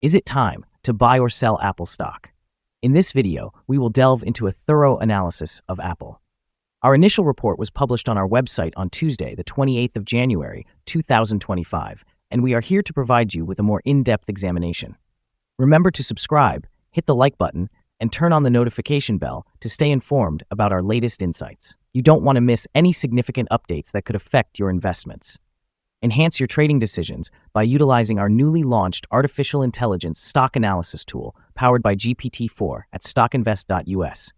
Is it time to buy or sell Apple stock? In this video, we will delve into a thorough analysis of Apple. Our initial report was published on our website on Tuesday, the 28th of January, 2025, and we are here to provide you with a more in-depth examination. Remember to subscribe, hit the like button, and turn on the notification bell to stay informed about our latest insights. You don't want to miss any significant updates that could affect your investments. Enhance your trading decisions by utilizing our newly launched artificial intelligence stock analysis tool powered by GPT-4 at StockInvest.us.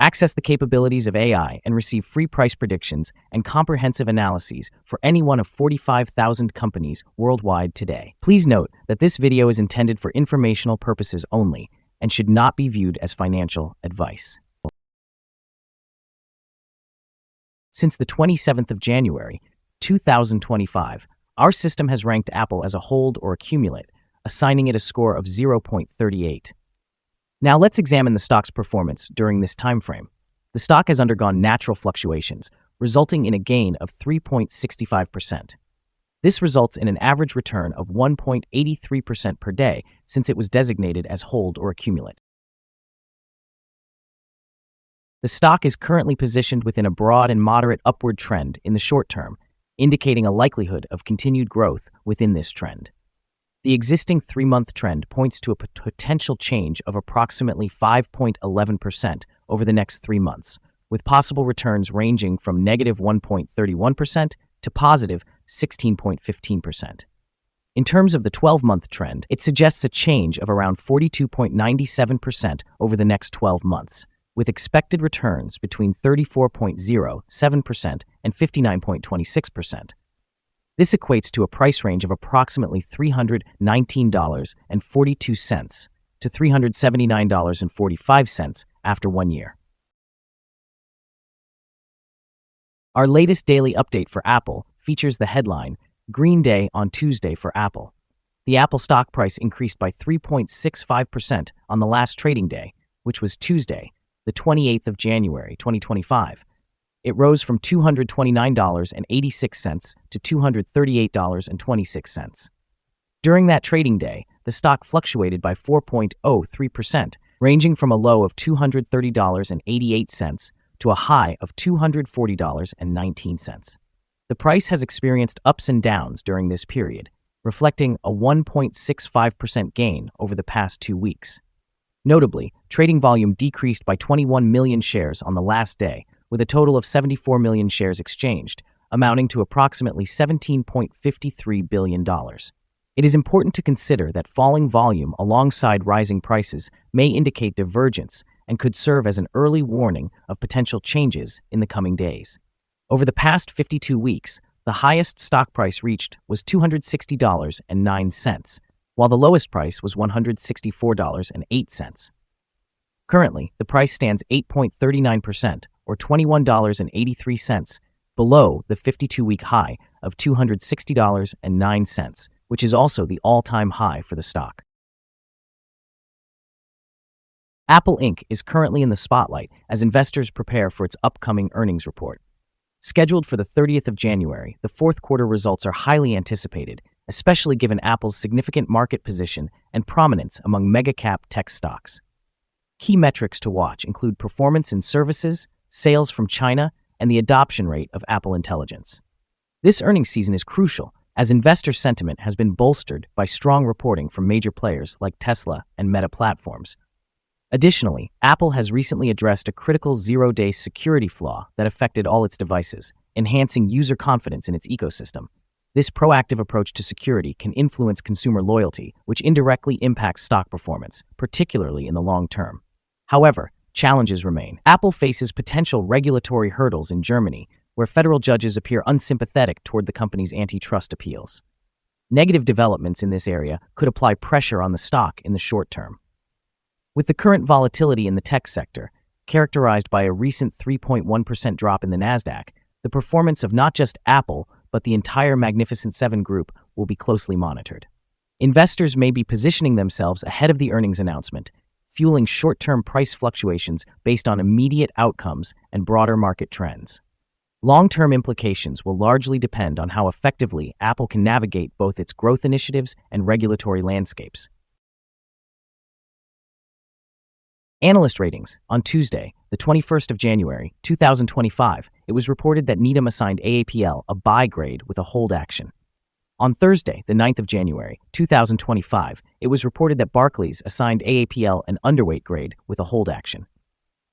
Access the capabilities of AI and receive free price predictions and comprehensive analyses for any one of 45,000 companies worldwide today. Please note that this video is intended for informational purposes only and should not be viewed as financial advice. Since the 27th of January, 2025, our system has ranked Apple as a hold or accumulate, assigning it a score of 0.38. Now let's examine the stock's performance during this time frame. The stock has undergone natural fluctuations, resulting in a gain of 3.65%. This results in an average return of 1.83% per day since it was designated as hold or accumulate. The stock is currently positioned within a broad and moderate upward trend in the short term, indicating a likelihood of continued growth within this trend. The existing 3-month trend points to a potential change of approximately 5.11% over the next 3 months, with possible returns ranging from negative 1.31% to positive 16.15%. In terms of the 12-month trend, it suggests a change of around 42.97% over the next 12 months, with expected returns between 34.07% and 59.26%. This equates to a price range of approximately $319.42 to $379.45 after 1 year. Our latest daily update for Apple features the headline, Green Day on Tuesday for Apple. The Apple stock price increased by 3.65% on the last trading day, which was Tuesday, the 28th of January, 2025. It rose from $229.86 to $238.26. During that trading day, the stock fluctuated by 4.03%, ranging from a low of $230.88 to a high of $240.19. The price has experienced ups and downs during this period, reflecting a 1.65% gain over the past 2 weeks. Notably, trading volume decreased by 21 million shares on the last day, with a total of 74 million shares exchanged, amounting to approximately $17.53 billion. It is important to consider that falling volume alongside rising prices may indicate divergence and could serve as an early warning of potential changes in the coming days. Over the past 52 weeks, the highest stock price reached was $260.09, while the lowest price was $164.08. Currently, the price stands 8.39%, or $21.83, below the 52-week high of $260.09, which is also the all-time high for the stock. Apple Inc. is currently in the spotlight as investors prepare for its upcoming earnings report. Scheduled for the 30th of January, the fourth quarter results are highly anticipated, especially given Apple's significant market position and prominence among mega-cap tech stocks. Key metrics to watch include performance in services, sales from China, and the adoption rate of Apple Intelligence. This earnings season is crucial, as investor sentiment has been bolstered by strong reporting from major players like Tesla and Meta platforms. Additionally, Apple has recently addressed a critical zero-day security flaw that affected all its devices, enhancing user confidence in its ecosystem. This proactive approach to security can influence consumer loyalty, which indirectly impacts stock performance, particularly in the long term. However, challenges remain. Apple faces potential regulatory hurdles in Germany, where federal judges appear unsympathetic toward the company's antitrust appeals. Negative developments in this area could apply pressure on the stock in the short term. With the current volatility in the tech sector, characterized by a recent 3.1% drop in the Nasdaq, the performance of not just Apple, but the entire Magnificent Seven group will be closely monitored. Investors may be positioning themselves ahead of the earnings announcement, fueling short-term price fluctuations based on immediate outcomes and broader market trends. Long-term implications will largely depend on how effectively Apple can navigate both its growth initiatives and regulatory landscapes. Analyst ratings. On Tuesday, the 21st of January, 2025, it was reported that Needham assigned AAPL a buy grade with a hold action. On Thursday, the 9th of January, 2025, it was reported that Barclays assigned AAPL an underweight grade with a hold action.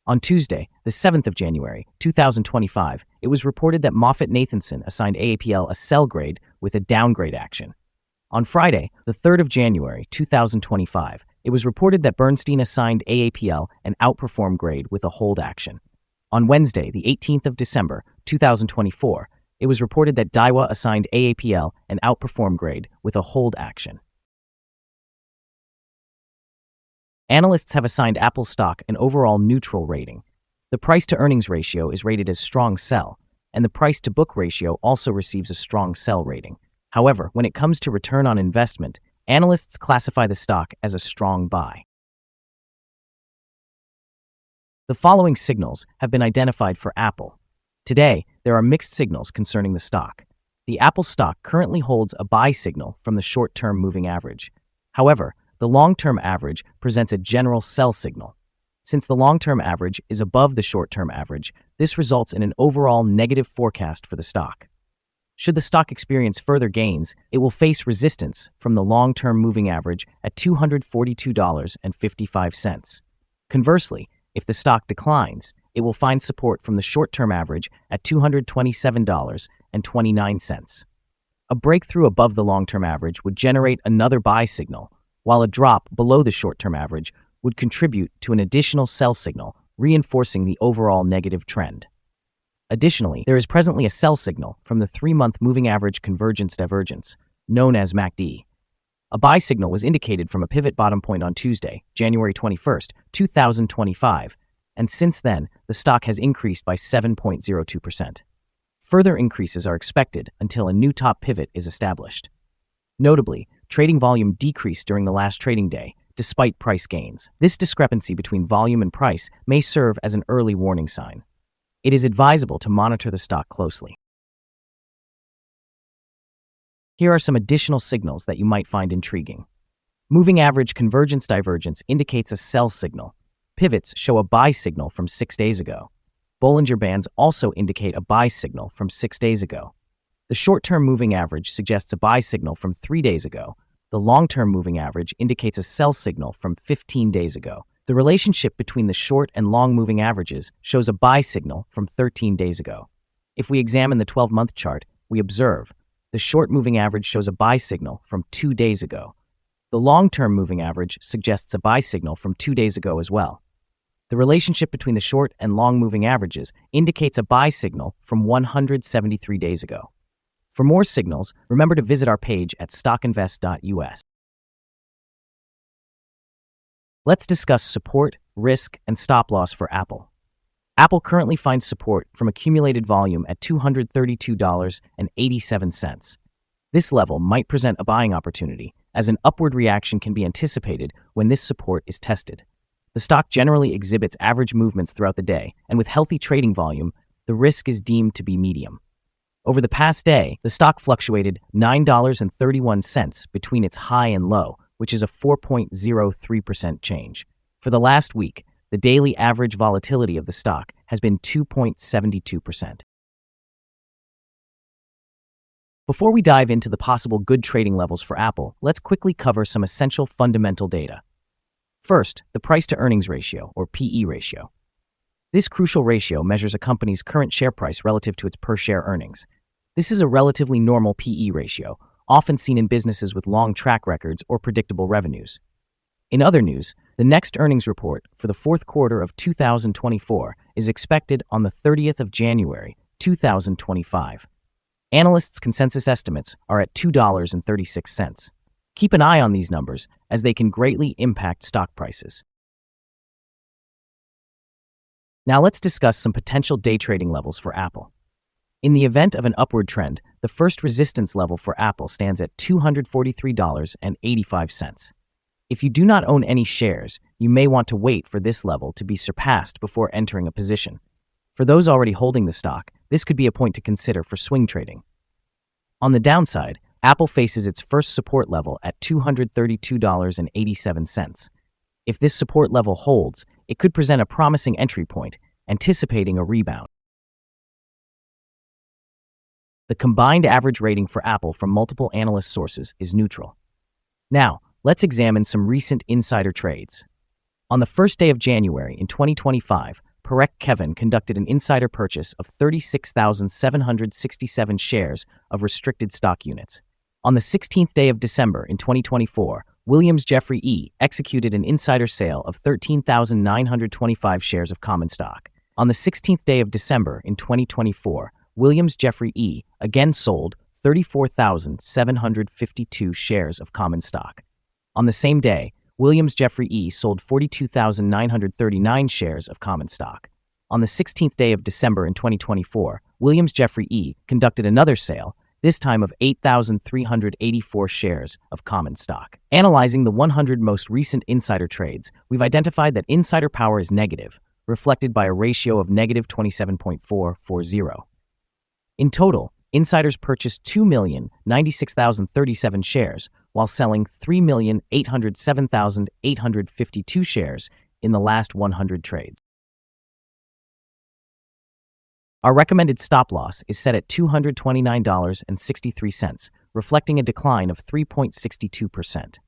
On Tuesday, the 7th of January, 2025, it was reported that MoffettNathanson assigned AAPL a sell grade with a downgrade action. On Friday, the 3rd of January, 2025, it was reported that Bernstein assigned AAPL an outperform grade with a hold action. On Wednesday, the 18th of December, 2024, it was reported that Daiwa assigned AAPL an outperform grade with a hold action. Analysts have assigned Apple stock an overall neutral rating. The price-to-earnings ratio is rated as strong sell, and the price-to-book ratio also receives a strong sell rating. However, when it comes to return on investment, analysts classify the stock as a strong buy. The following signals have been identified for Apple. Today, there are mixed signals concerning the stock. The Apple stock currently holds a buy signal from the short-term moving average. However, the long-term average presents a general sell signal. Since the long-term average is above the short-term average, this results in an overall negative forecast for the stock. Should the stock experience further gains, it will face resistance from the long-term moving average at $242.55. Conversely, if the stock declines, it will find support from the short-term average at $227.29. A breakthrough above the long-term average would generate another buy signal, while a drop below the short-term average would contribute to an additional sell signal, reinforcing the overall negative trend. Additionally, there is presently a sell signal from the 3-month moving average convergence divergence, known as MACD. A buy signal was indicated from a pivot bottom point on Tuesday, January 21st, 2025, and since then, the stock has increased by 7.02%. Further increases are expected until a new top pivot is established. Notably, trading volume decreased during the last trading day, despite price gains. This discrepancy between volume and price may serve as an early warning sign. It is advisable to monitor the stock closely. Here are some additional signals that you might find intriguing. Moving average convergence divergence indicates a sell signal. Pivots show a buy signal from 6 days ago. Bollinger Bands also indicate a buy signal from 6 days ago. The short-term moving average suggests a buy signal from 3 days ago. The long-term moving average indicates a sell signal from 15 days ago. The relationship between the short and long moving averages shows a buy signal from 13 days ago. If we examine the 12-month chart, we observe the short moving average shows a buy signal from 2 days ago. The long-term moving average suggests a buy signal from 2 days ago as well. The relationship between the short and long moving averages indicates a buy signal from 173 days ago. For more signals, remember to visit our page at StockInvest.us. Let's discuss support, risk, and stop loss for Apple. Apple currently finds support from accumulated volume at $232.87. This level might present a buying opportunity, as an upward reaction can be anticipated when this support is tested. The stock generally exhibits average movements throughout the day, and with healthy trading volume, the risk is deemed to be medium. Over the past day, the stock fluctuated $9.31 between its high and low, which is a 4.03% change. For the last week, the daily average volatility of the stock has been 2.72%. Before we dive into the possible good trading levels for Apple, let's quickly cover some essential fundamental data. First, the price-to-earnings ratio, or PE ratio. This crucial ratio measures a company's current share price relative to its per-share earnings. This is a relatively normal PE ratio, often seen in businesses with long track records or predictable revenues. In other news, the next earnings report for the fourth quarter of 2024 is expected on the 30th of January, 2025. Analysts' consensus estimates are at $2.36. Keep an eye on these numbers, as they can greatly impact stock prices. Now let's discuss some potential day trading levels for Apple. In the event of an upward trend, the first resistance level for Apple stands at $243.85. If you do not own any shares, you may want to wait for this level to be surpassed before entering a position. For those already holding the stock, this could be a point to consider for swing trading. On the downside, Apple faces its first support level at $232.87. If this support level holds, it could present a promising entry point, anticipating a rebound. The combined average rating for Apple from multiple analyst sources is neutral. Now, let's examine some recent insider trades. On the first day of January in 2025, Parek Kevin conducted an insider purchase of 36,767 shares of restricted stock units. On the 16th day of December in 2024, Williams Jeffrey E. executed an insider sale of 13,925 shares of common stock. On the 16th day of December in 2024, Williams Jeffrey E. again sold 34,752 shares of common stock. On the same day, Williams Jeffrey E. sold 42,939 shares of common stock. On the 16th day of December in 2024, Williams Jeffrey E. conducted another sale, this time of 8,384 shares of common stock. Analyzing the 100 most recent insider trades, we've identified that insider power is negative, reflected by a ratio of negative 27.440. In total, insiders purchased 2,096,037 shares, while selling 3,807,852 shares in the last 100 trades. Our recommended stop loss is set at $229.63, reflecting a decline of 3.62%.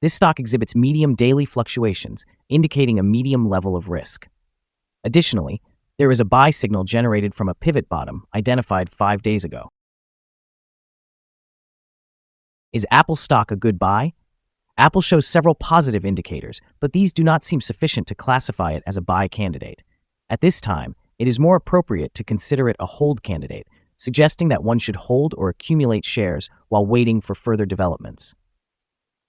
This stock exhibits medium daily fluctuations, indicating a medium level of risk. Additionally, there is a buy signal generated from a pivot bottom identified 5 days ago. Is Apple stock a good buy? Apple shows several positive indicators, but these do not seem sufficient to classify it as a buy candidate. At this time, it is more appropriate to consider it a hold candidate, suggesting that one should hold or accumulate shares while waiting for further developments.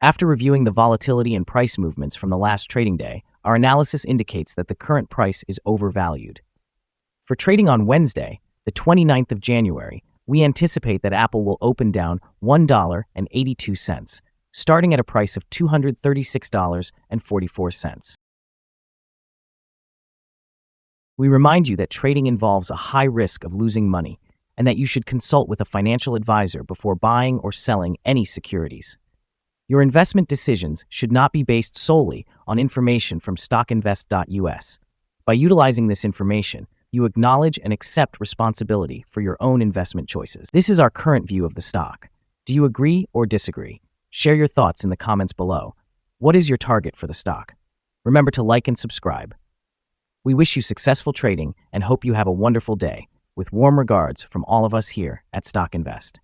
After reviewing the volatility and price movements from the last trading day, our analysis indicates that the current price is overvalued. For trading on Wednesday, the 29th of January, we anticipate that Apple will open down $1.82, starting at a price of $236.44. We remind you that trading involves a high risk of losing money and that you should consult with a financial advisor before buying or selling any securities. Your investment decisions should not be based solely on information from StockInvest.us. By utilizing this information, you acknowledge and accept responsibility for your own investment choices. This is our current view of the stock. Do you agree or disagree? Share your thoughts in the comments below. What is your target for the stock? Remember to like and subscribe. We wish you successful trading and hope you have a wonderful day. With warm regards from all of us here at Stock Invest.